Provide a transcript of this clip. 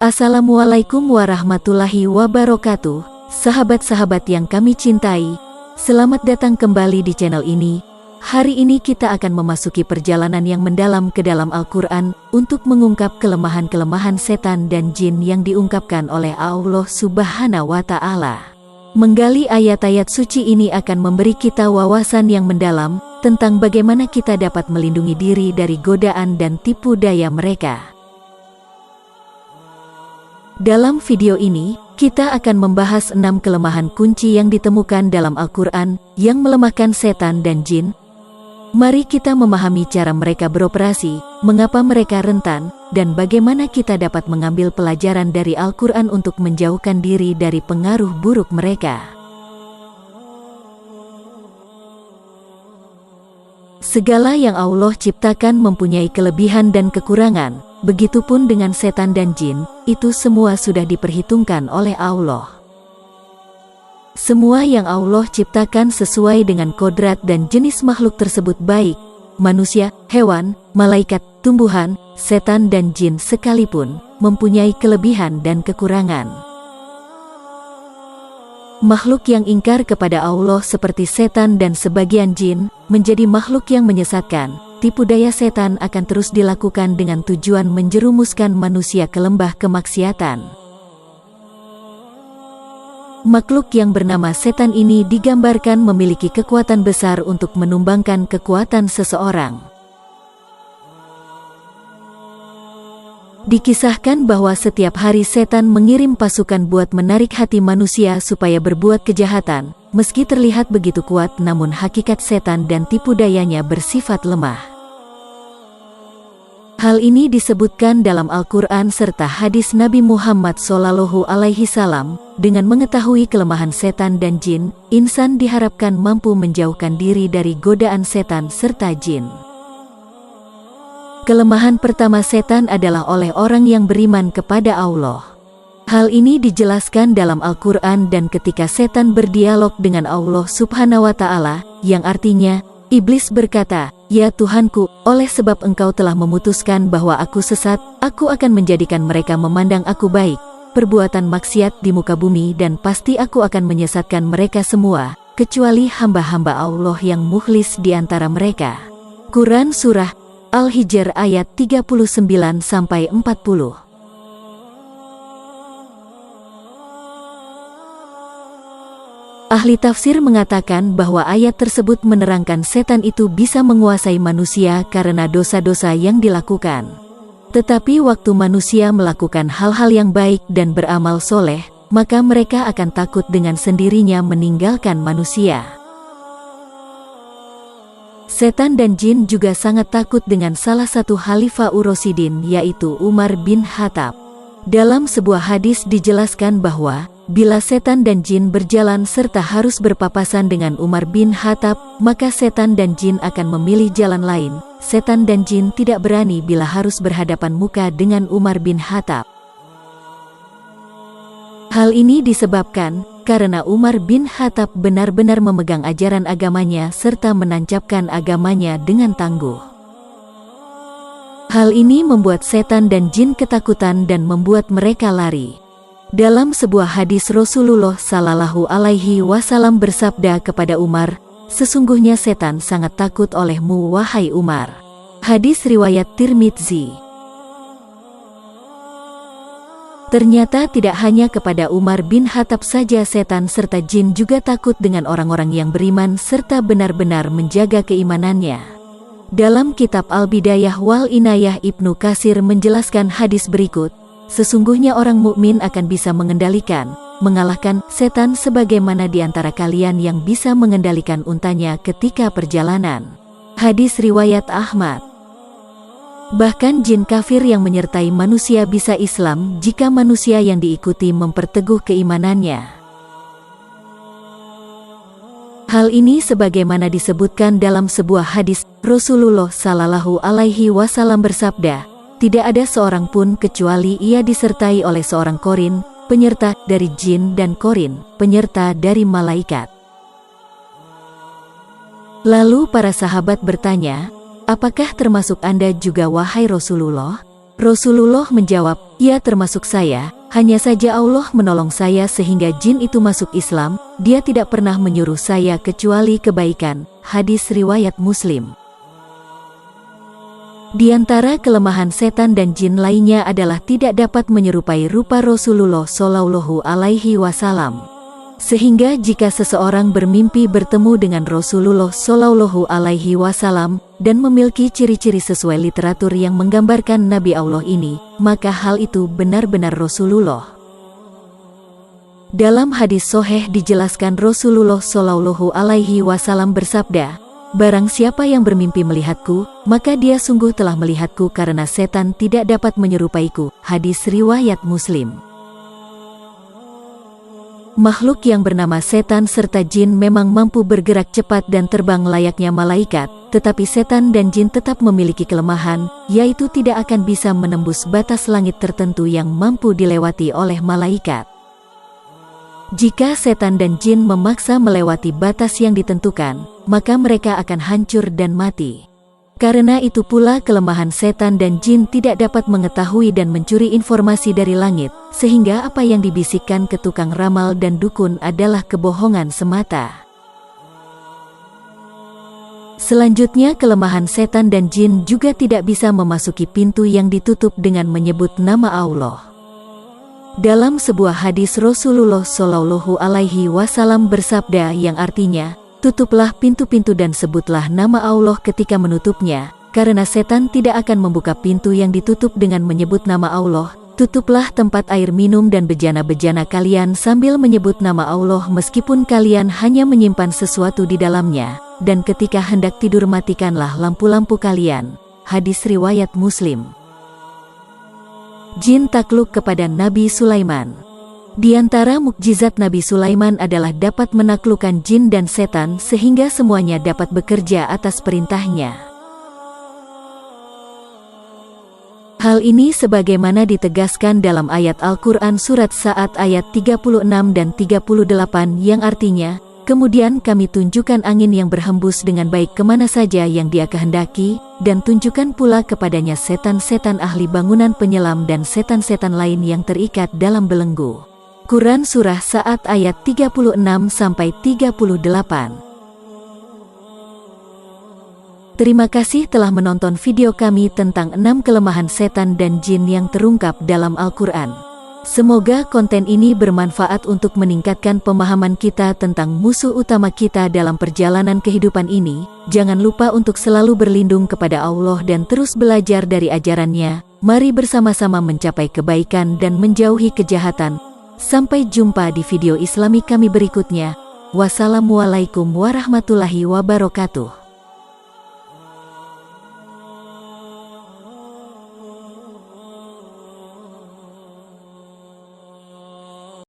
Assalamualaikum warahmatullahi wabarakatuh, sahabat-sahabat yang kami cintai. Selamat datang kembali di channel ini. Hari ini kita akan memasuki perjalanan yang mendalam ke dalam Al-Quran untuk mengungkap kelemahan-kelemahan setan dan jin yang diungkapkan oleh Allah Subhanahu wa Ta'ala. Menggali ayat-ayat suci ini akan memberi kita wawasan yang mendalam tentang bagaimana kita dapat melindungi diri dari godaan dan tipu daya mereka. Dalam video ini, kita akan membahas 6 kelemahan kunci yang ditemukan dalam Al-Quran yang melemahkan setan dan jin. Mari kita memahami cara mereka beroperasi, mengapa mereka rentan, dan bagaimana kita dapat mengambil pelajaran dari Al-Quran untuk menjauhkan diri dari pengaruh buruk mereka. Segala yang Allah ciptakan mempunyai kelebihan dan kekurangan, begitupun dengan setan dan jin, itu semua sudah diperhitungkan oleh Allah. Semua yang Allah ciptakan sesuai dengan kodrat dan jenis makhluk tersebut baik, manusia, hewan, malaikat, tumbuhan, setan dan jin sekalipun, mempunyai kelebihan dan kekurangan. Makhluk yang ingkar kepada Allah seperti setan dan sebagian jin, menjadi makhluk yang menyesatkan. Tipu daya setan akan terus dilakukan dengan tujuan menjerumuskan manusia ke lembah kemaksiatan. Makhluk yang bernama setan ini digambarkan memiliki kekuatan besar untuk menumbangkan kekuatan seseorang. Dikisahkan bahwa setiap hari setan mengirim pasukan buat menarik hati manusia supaya berbuat kejahatan. Meski terlihat begitu kuat, namun hakikat setan dan tipu dayanya bersifat lemah. Hal ini disebutkan dalam Al-Quran serta hadis Nabi Muhammad SAW. Dengan mengetahui kelemahan setan dan jin, insan diharapkan mampu menjauhkan diri dari godaan setan serta jin. Kelemahan pertama setan adalah oleh orang yang beriman kepada Allah. Hal ini dijelaskan dalam Al-Quran dan ketika setan berdialog dengan Allah Subhanahu wa Ta'ala, yang artinya, Iblis berkata, "Ya Tuhanku, oleh sebab Engkau telah memutuskan bahwa aku sesat, aku akan menjadikan mereka memandang aku baik, perbuatan maksiat di muka bumi dan pasti aku akan menyesatkan mereka semua, kecuali hamba-hamba Allah yang mukhlis di antara mereka." Quran Surah Al-Hijr ayat 39-40. Ahli tafsir mengatakan bahwa ayat tersebut menerangkan setan itu bisa menguasai manusia karena dosa-dosa yang dilakukan. Tetapi waktu manusia melakukan hal-hal yang baik dan beramal soleh, maka mereka akan takut dengan sendirinya meninggalkan manusia. Setan dan jin juga sangat takut dengan salah satu Khalifah Ur-Rasyidin, yaitu Umar bin Khattab. Dalam sebuah hadis dijelaskan bahwa bila setan dan jin berjalan serta harus berpapasan dengan Umar bin Khattab, maka setan dan jin akan memilih jalan lain. Setan dan jin tidak berani bila harus berhadapan muka dengan Umar bin Khattab. Hal ini disebabkan karena Umar bin Khattab benar-benar memegang ajaran agamanya serta menancapkan agamanya dengan tangguh. Hal ini membuat setan dan jin ketakutan dan membuat mereka lari. Dalam sebuah hadis Rasulullah SAW bersabda kepada Umar, "Sesungguhnya setan sangat takut olehmu wahai Umar." Hadis riwayat Tirmidzi. Ternyata tidak hanya kepada Umar bin Khattab saja setan serta jin juga takut dengan orang-orang yang beriman serta benar-benar menjaga keimanannya. Dalam kitab Al-Bidayah wal Inayah, Ibnu Katsir menjelaskan hadis berikut, "Sesungguhnya orang mukmin akan bisa mengendalikan, mengalahkan setan sebagaimana di antara kalian yang bisa mengendalikan untanya ketika perjalanan." Hadis riwayat Ahmad. Bahkan jin kafir yang menyertai manusia bisa Islam jika manusia yang diikuti memperteguh keimanannya. Hal ini sebagaimana disebutkan dalam sebuah hadis, Rasulullah SAW bersabda, "Tidak ada seorang pun kecuali ia disertai oleh seorang korin, penyerta dari jin, dan korin, penyerta dari malaikat." Lalu para sahabat bertanya, "Apakah termasuk Anda juga wahai Rasulullah?" Rasulullah menjawab, Ya termasuk saya, hanya saja Allah menolong saya sehingga jin itu masuk Islam, dia tidak pernah menyuruh saya kecuali kebaikan. Hadis riwayat Muslim. Di antara kelemahan setan dan jin lainnya adalah tidak dapat menyerupai rupa Rasulullah Shallallahu Alaihi Wasallam. Sehingga jika seseorang bermimpi bertemu dengan Rasulullah Shallallahu Alaihi Wasallam dan memiliki ciri-ciri sesuai literatur yang menggambarkan Nabi Allah ini, maka hal itu benar-benar Rasulullah. Dalam hadis sahih dijelaskan Rasulullah Shallallahu Alaihi Wasallam bersabda, "Barang siapa yang bermimpi melihatku, maka dia sungguh telah melihatku karena setan tidak dapat menyerupaiku." Hadis riwayat Muslim. Makhluk yang bernama setan serta jin memang mampu bergerak cepat dan terbang layaknya malaikat, tetapi setan dan jin tetap memiliki kelemahan, yaitu tidak akan bisa menembus batas langit tertentu yang mampu dilewati oleh malaikat. Jika setan dan jin memaksa melewati batas yang ditentukan, maka mereka akan hancur dan mati. Karena itu pula kelemahan setan dan jin tidak dapat mengetahui dan mencuri informasi dari langit, sehingga apa yang dibisikkan ke tukang ramal dan dukun adalah kebohongan semata. Selanjutnya kelemahan setan dan jin juga tidak bisa memasuki pintu yang ditutup dengan menyebut nama Allah. Dalam sebuah hadis Rasulullah Shallallahu Alaihi Wasallam bersabda yang artinya, "Tutuplah pintu-pintu dan sebutlah nama Allah ketika menutupnya, karena setan tidak akan membuka pintu yang ditutup dengan menyebut nama Allah. Tutuplah tempat air minum dan bejana-bejana kalian sambil menyebut nama Allah meskipun kalian hanya menyimpan sesuatu di dalamnya, dan ketika hendak tidur matikanlah lampu-lampu kalian." Hadis riwayat Muslim. Jin takluk kepada Nabi Sulaiman. Di antara mukjizat Nabi Sulaiman adalah dapat menaklukkan jin dan setan sehingga semuanya dapat bekerja atas perintahnya. Hal ini sebagaimana ditegaskan dalam ayat Al-Quran Surat Sa'ad ayat 36 dan 38 yang artinya, "Kemudian kami tunjukkan angin yang berhembus dengan baik kemana saja yang dia kehendaki, dan tunjukkan pula kepadanya setan-setan ahli bangunan penyelam dan setan-setan lain yang terikat dalam belenggu." Quran Surah Sa'ad ayat 36-38. Terima kasih telah menonton video kami tentang 6 kelemahan setan dan jin yang terungkap dalam Al-Quran. Semoga konten ini bermanfaat untuk meningkatkan pemahaman kita tentang musuh utama kita dalam perjalanan kehidupan ini. Jangan lupa untuk selalu berlindung kepada Allah dan terus belajar dari ajarannya. Mari bersama-sama mencapai kebaikan dan menjauhi kejahatan. Sampai jumpa di video Islami kami berikutnya. Wassalamualaikum warahmatullahi wabarakatuh.